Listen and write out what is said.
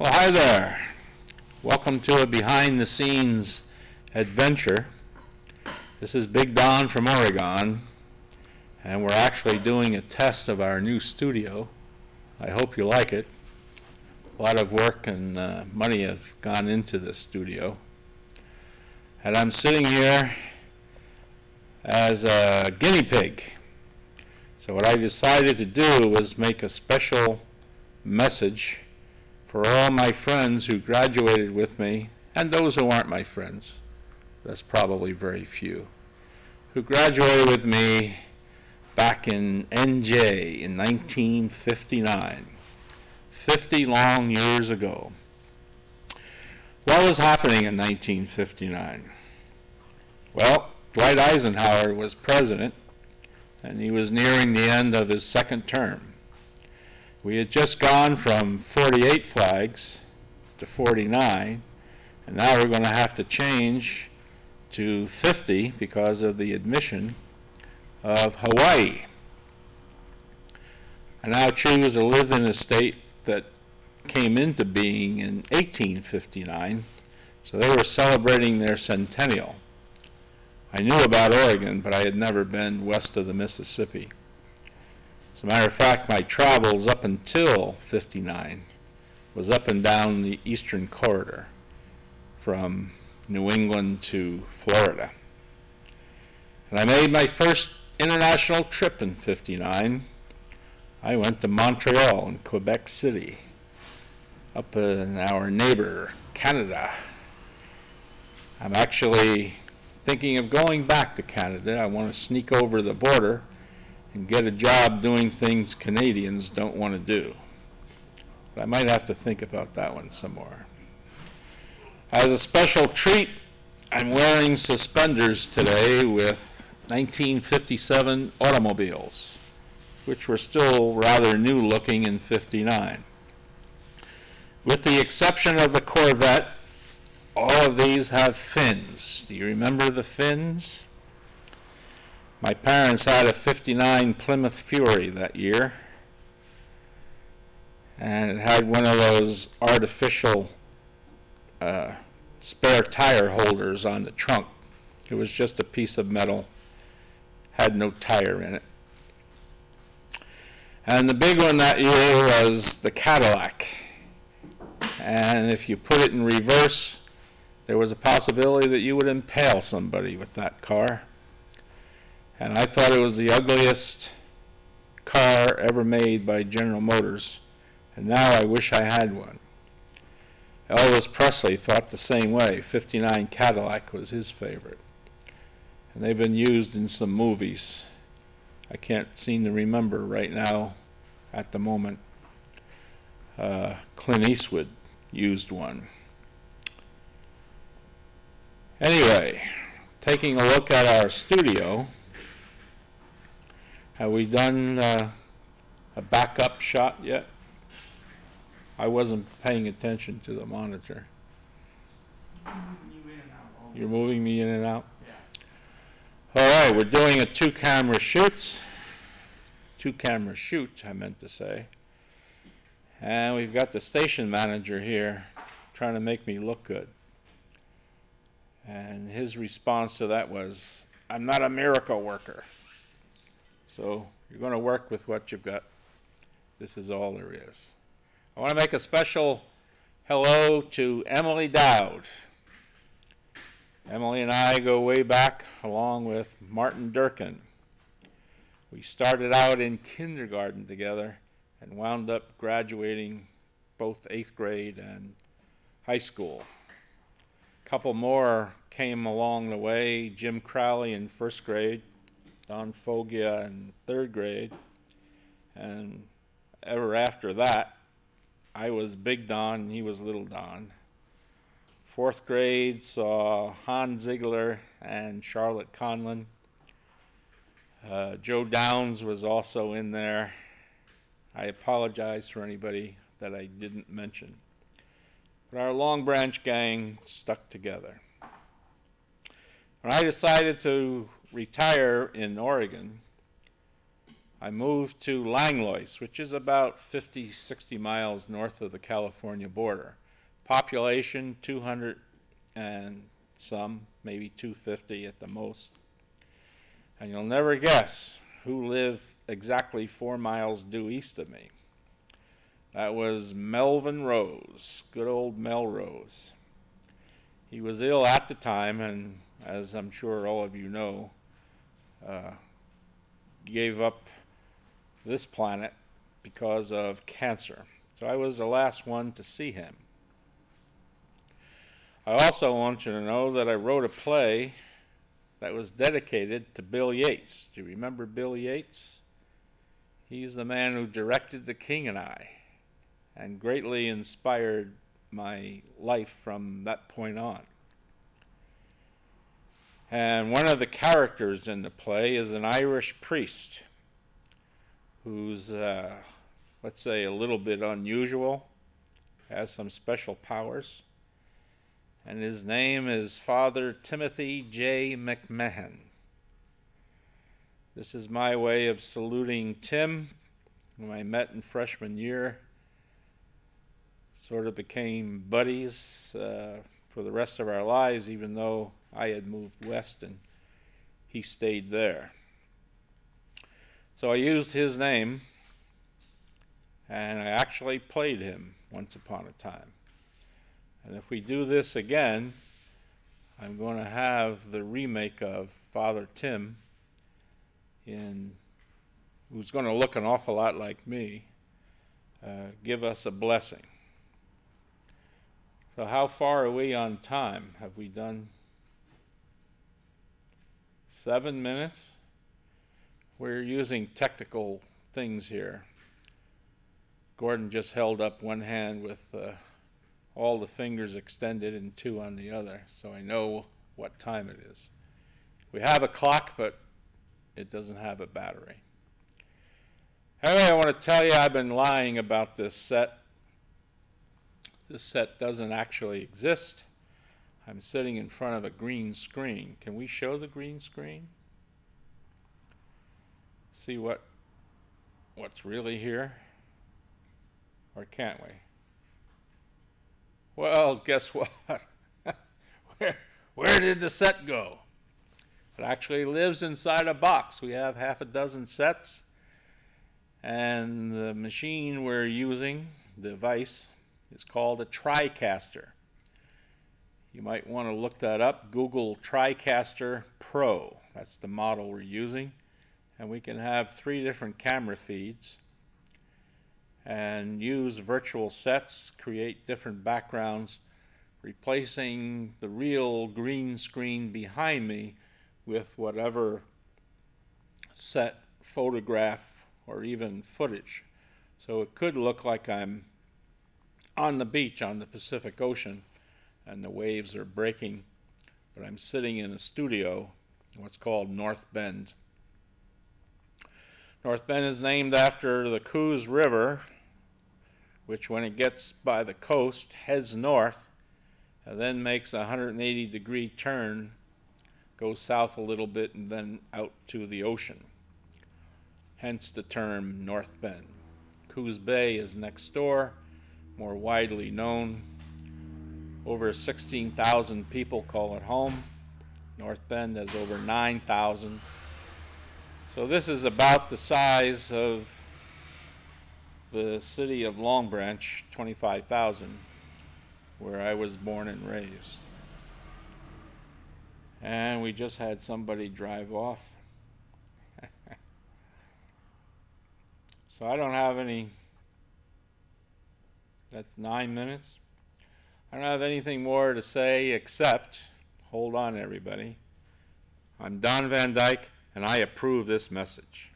Well, hi there. Welcome to a behind-the-scenes adventure. This is Big Don from Oregon, and we're actually doing a test of our new studio. I hope you like it. A lot of work and money have gone into this studio. And I'm sitting here as a guinea pig. So what I decided to do was make a special message for all my friends who graduated with me, and those who aren't my friends, that's probably very few, who graduated with me back in NJ in 1959, 50 long years ago. What was happening in 1959? Well, Dwight Eisenhower was president, and he was nearing the end of his second term. We had just gone from 48 flags to 49, and now we're going to have to change to 50 because of the admission of Hawaii. I now choose to live in a state that came into being in 1859, so they were celebrating their centennial. I knew about Oregon, but I had never been west of the Mississippi. As a matter of fact, my travels up until 59 was up and down the eastern corridor from New England to Florida. And I made my first international trip in 59. I went to Montreal and Quebec City, up in our neighbor, Canada. I'm actually thinking of going back to Canada. I want to sneak over the border and get a job doing things Canadians don't want to do. But I might have to think about that one some more. As a special treat, I'm wearing suspenders today with 1957 automobiles, which were still rather new looking in 59. With the exception of the Corvette, all of these have fins. Do you remember the fins? My parents had a 59 Plymouth Fury that year, and it had one of those artificial spare tire holders on the trunk. It was just a piece of metal, had no tire in it. And the big one that year was the Cadillac. And if you put it in reverse, there was a possibility that you would impale somebody with that car. And I thought it was the ugliest car ever made by General Motors, and now I wish I had one. Elvis Presley thought the same way. 59 Cadillac was his favorite. And they've been used in some movies. I can't seem to remember right now at the moment. Clint Eastwood used one. Anyway, taking a look at our studio, have we done a backup shot yet? I wasn't paying attention to the monitor. You're moving me in and out? Yeah. All right, we're doing a two-camera shoot. Two-camera shoot, I meant to say. And we've got the station manager here trying to make me look good. And his response to that was, "I'm not a miracle worker." So you're going to work with what you've got. This is all there is. I want to make a special hello to Emily Dowd. Emily and I go way back, along with Martin Durkin. We started out in kindergarten together and wound up graduating both 8th grade and high school. A couple more came along the way, Jim Crowley in 1st grade, Don Foggia in 3rd grade, and ever after that, I was Big Don and he was Little Don. 4th grade saw Hans Ziegler and Charlotte Conlon. Joe Downs was also in there. I apologize for anybody that I didn't mention. But our Long Branch gang stuck together. When I decided to retire in Oregon, I moved to Langlois, which is about 50, 60 miles north of the California border. Population 200 and some, maybe 250 at the most. And you'll never guess who lived exactly 4 miles due east of me. That was Melvin Rose, good old Mel Rose. He was ill at the time, and as I'm sure all of you know, gave up this planet because of cancer. So I was the last one to see him. I also want you to know that I wrote a play that was dedicated to Bill Yates. Do you remember Bill Yates? He's the man who directed The King and I, and greatly inspired my life from that point on. And one of the characters in the play is an Irish priest who's, let's say, a little bit unusual, has some special powers. And his name is Father Timothy J. McMahon. This is my way of saluting Tim, whom I met in freshman year. Sort of became buddies for the rest of our lives, even though I had moved west and he stayed there. So I used his name, and I actually played him once upon a time. And if we do this again, I'm going to have the remake of Father Tim, who's going to look an awful lot like me, give us a blessing. So how far are we on time? Have we done 7 minutes? We're using technical things here. Gordon just held up one hand with all the fingers extended and 2 on the other, so I know what time it is. We have a clock, but it doesn't have a battery. Anyway, I want to tell you I've been lying about this set. This set doesn't actually exist. I'm sitting in front of a green screen. Can we show the green screen? See what's really here? Or can't we? Well, guess what? Where did the set go? It actually lives inside a box. We have half a dozen sets, and the machine we're using, the device, is called a Tricaster. You might want to look that up. Google Tricaster Pro. That's the model we're using. And we can have 3 different camera feeds and use virtual sets, create different backgrounds, replacing the real green screen behind me with whatever set, photograph, or even footage. So it could look like I'm on the beach on the Pacific Ocean and the waves are breaking, but I'm sitting in a studio, what's called North Bend. North Bend is named after the Coos River, which when it gets by the coast heads north and then makes a 180-degree turn, goes south a little bit, and then out to the ocean. Hence the term North Bend. Coos Bay is next door, more widely known. Over 16,000 people call it home. North Bend has over 9,000. So this is about the size of the city of Long Branch, 25,000, where I was born and raised. And we just had somebody drive off. So I don't have any, that's 9 minutes. I don't have anything more to say except, hold on everybody, I'm Don Van Dyke and I approve this message.